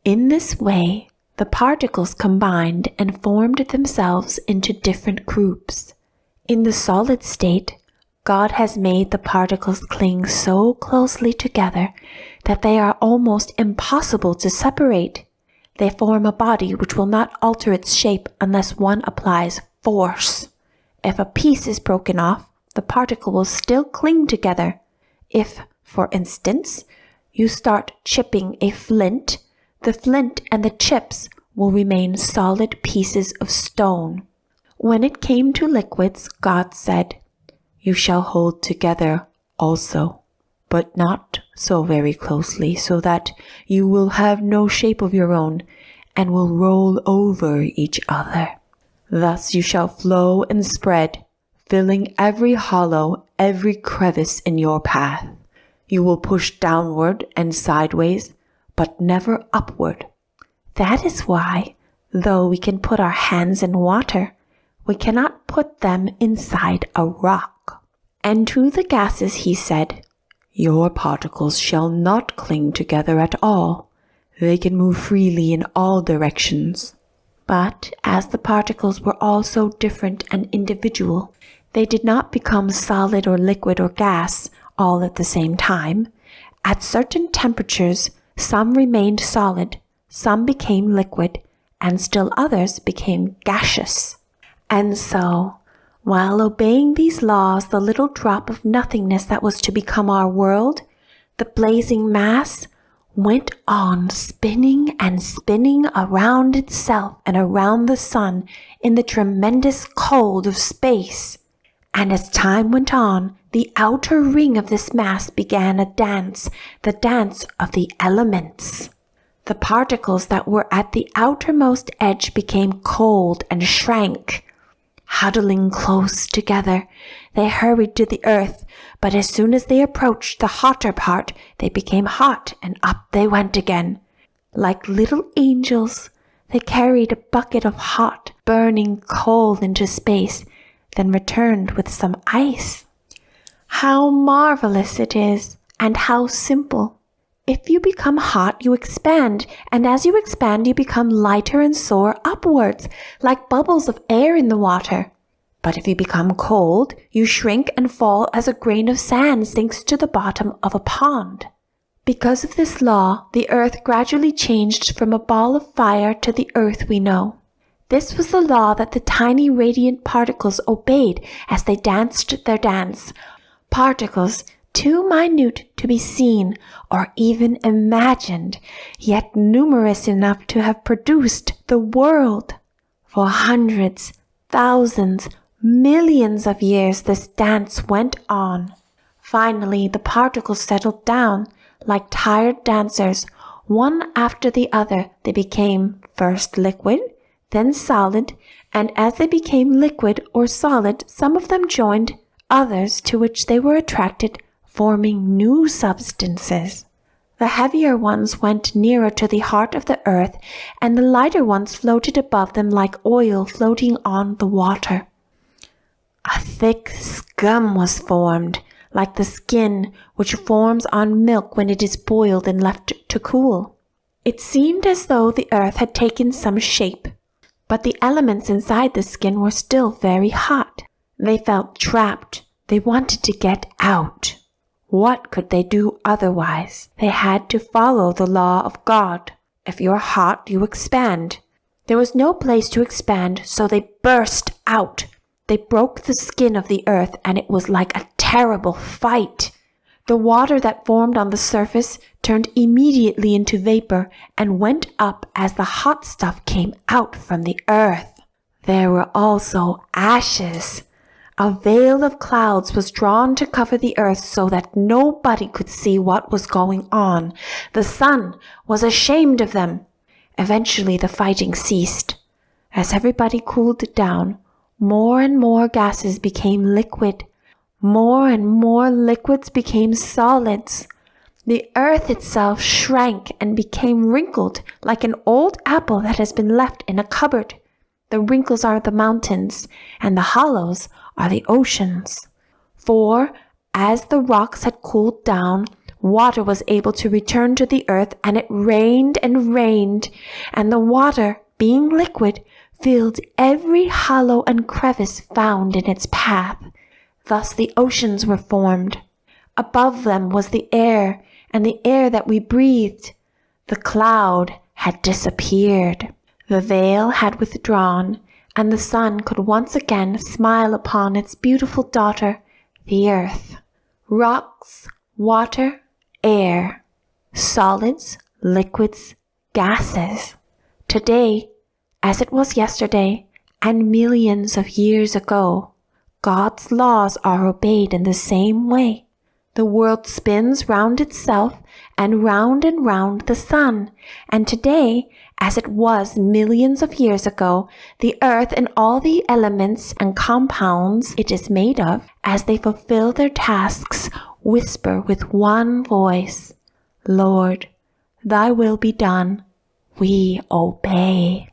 In this way, the particles combined and formed themselves into different groups. In the solid state, God has made the particles cling so closely together that they are almost impossible to separate. They form a body which will not alter its shape unless one applies force. If a piece is broken off, the particle will still cling together. If, for instance, you start chipping a flint, the flint and the chips will remain solid pieces of stone. When it came to liquids, God said, "You shall hold together also, but not so very closely, so that you will have no shape of your own, and will roll over each other. Thus you shall flow and spread, filling every hollow, every crevice in your path. You will push downward and sideways, but never upward." That is why, though we can put our hands in water, we cannot put them inside a rock. And to the gases he said, "Your particles shall not cling together at all. They can move freely in all directions." But as the particles were all so different and individual, they did not become solid or liquid or gas all at the same time. At certain temperatures, some remained solid, some became liquid, and still others became gaseous. And so, while obeying these laws, the little drop of nothingness that was to become our world, the blazing mass, went on spinning and spinning around itself and around the sun in the tremendous cold of space. And as time went on, the outer ring of this mass began a dance, the dance of the elements. The particles that were at the outermost edge became cold and shrank. Huddling close together, they hurried to the earth, but as soon as they approached the hotter part, they became hot, and up they went again. Like little angels, they carried a bucket of hot, burning coal into space, then returned with some ice. How marvelous it is, and how simple! If you become hot, you expand, and as you expand, you become lighter and soar upwards, like bubbles of air in the water. But if you become cold, you shrink and fall as a grain of sand sinks to the bottom of a pond. Because of this law, the earth gradually changed from a ball of fire to the earth we know. This was the law that the tiny radiant particles obeyed as they danced their dance. Particles too minute to be seen or even imagined, yet numerous enough to have produced the world. For hundreds, thousands, millions of years this dance went on. Finally, the particles settled down. Like tired dancers, one after the other, they became first liquid, then solid, and as they became liquid or solid, some of them joined others to which they were attracted, forming new substances. The heavier ones went nearer to the heart of the earth, and the lighter ones floated above them like oil floating on the water. A thick scum was formed, like the skin which forms on milk when it is boiled and left to cool. It seemed as though the earth had taken some shape, but the elements inside the skin were still very hot. They felt trapped. They wanted to get out. What could they do otherwise? They had to follow the law of God. If you're hot, you expand. There was no place to expand, so they burst out. They broke the skin of the earth, and it was like a terrible fight. The water that formed on the surface turned immediately into vapor and went up as the hot stuff came out from the earth. There were also ashes. A veil of clouds was drawn to cover the earth so that nobody could see what was going on. The sun was ashamed of them. Eventually the fighting ceased. As everybody cooled down, more and more gases became liquid. More and more liquids became solids. The earth itself shrank and became wrinkled like an old apple that has been left in a cupboard. The wrinkles are the mountains, and the hollows are the oceans. For, as the rocks had cooled down, water was able to return to the earth, and it rained and rained, and the water, being liquid, filled every hollow and crevice found in its path. Thus the oceans were formed. Above them was the air, and the air that we breathed. The cloud had disappeared. The veil had withdrawn, and the sun could once again smile upon its beautiful daughter, the earth. Rocks, water, air, solids, liquids, gases. Today, as it was yesterday, and millions of years ago, God's laws are obeyed in the same way. The world spins round itself and round the sun, and today, as it was millions of years ago, the earth and all the elements and compounds it is made of, as they fulfill their tasks, whisper with one voice, Lord, thy will be done. We obey.